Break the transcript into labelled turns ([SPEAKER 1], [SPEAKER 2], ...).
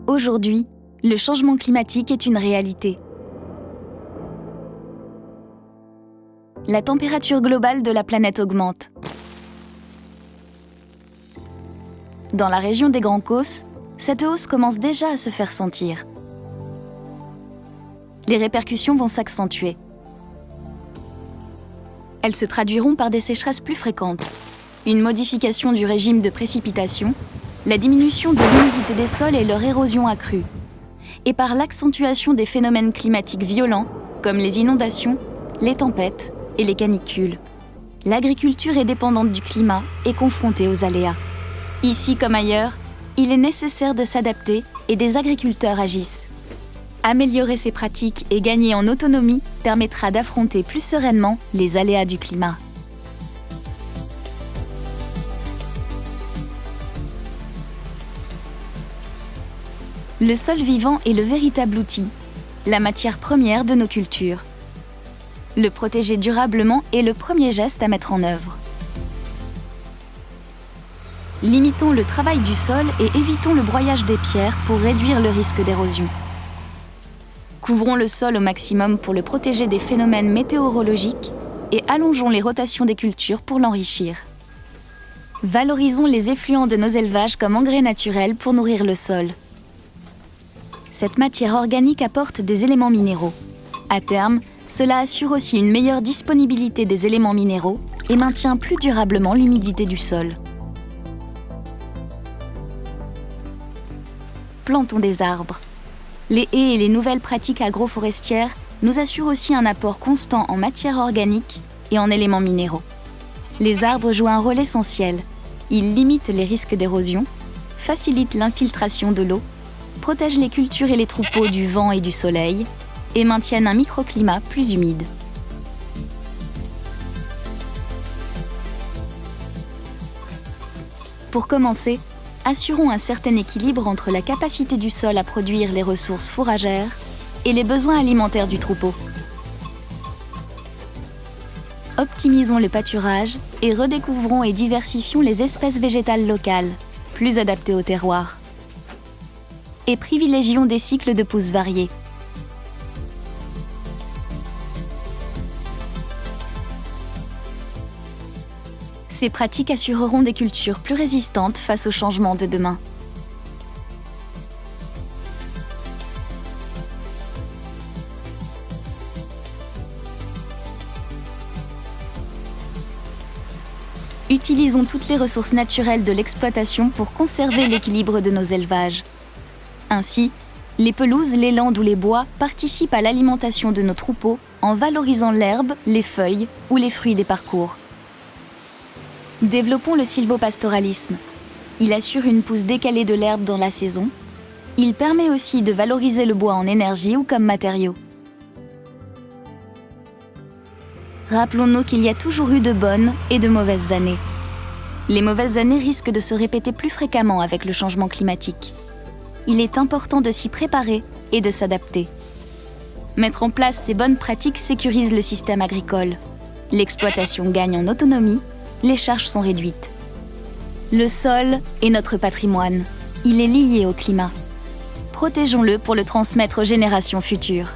[SPEAKER 1] Aujourd'hui, le changement climatique est une réalité. La température globale de la planète augmente. Dans la région des Grands Causses, cette hausse commence déjà à se faire sentir. Les répercussions vont s'accentuer. Elles se traduiront par des sécheresses plus fréquentes, une modification du régime de précipitation, la diminution de l'humidité des sols et leur érosion accrue, et par l'accentuation des phénomènes climatiques violents comme les inondations, les tempêtes et les canicules. L'agriculture est dépendante du climat et confrontée aux aléas. Ici comme ailleurs, il est nécessaire de s'adapter et des agriculteurs agissent. Améliorer ces pratiques et gagner en autonomie permettra d'affronter plus sereinement les aléas du climat. Le sol vivant est le véritable outil, la matière première de nos cultures. Le protéger durablement est le premier geste à mettre en œuvre. Limitons le travail du sol et évitons le broyage des pierres pour réduire le risque d'érosion. Couvrons le sol au maximum pour le protéger des phénomènes météorologiques et allongeons les rotations des cultures pour l'enrichir. Valorisons les effluents de nos élevages comme engrais naturels pour nourrir le sol. Cette matière organique apporte des éléments minéraux. À terme, cela assure aussi une meilleure disponibilité des éléments minéraux et maintient plus durablement l'humidité du sol. Plantons des arbres. Les haies et les nouvelles pratiques agroforestières nous assurent aussi un apport constant en matière organique et en éléments minéraux. Les arbres jouent un rôle essentiel. Ils limitent les risques d'érosion, facilitent l'infiltration de l'eau, protègent les cultures et les troupeaux du vent et du soleil et maintiennent un microclimat plus humide. Pour commencer, assurons un certain équilibre entre la capacité du sol à produire les ressources fourragères et les besoins alimentaires du troupeau. Optimisons le pâturage et redécouvrons et diversifions les espèces végétales locales, plus adaptées au terroir. Et privilégions des cycles de pousses variés. Ces pratiques assureront des cultures plus résistantes face aux changements de demain. Utilisons toutes les ressources naturelles de l'exploitation pour conserver l'équilibre de nos élevages. Ainsi, les pelouses, les landes ou les bois participent à l'alimentation de nos troupeaux en valorisant l'herbe, les feuilles ou les fruits des parcours. Développons le sylvopastoralisme. Il assure une pousse décalée de l'herbe dans la saison. Il permet aussi de valoriser le bois en énergie ou comme matériau. Rappelons-nous qu'il y a toujours eu de bonnes et de mauvaises années. Les mauvaises années risquent de se répéter plus fréquemment avec le changement climatique. Il est important de s'y préparer et de s'adapter. Mettre en place ces bonnes pratiques sécurise le système agricole. L'exploitation gagne en autonomie. Les charges sont réduites. Le sol est notre patrimoine. Il est lié au climat. Protégeons-le pour le transmettre aux générations futures.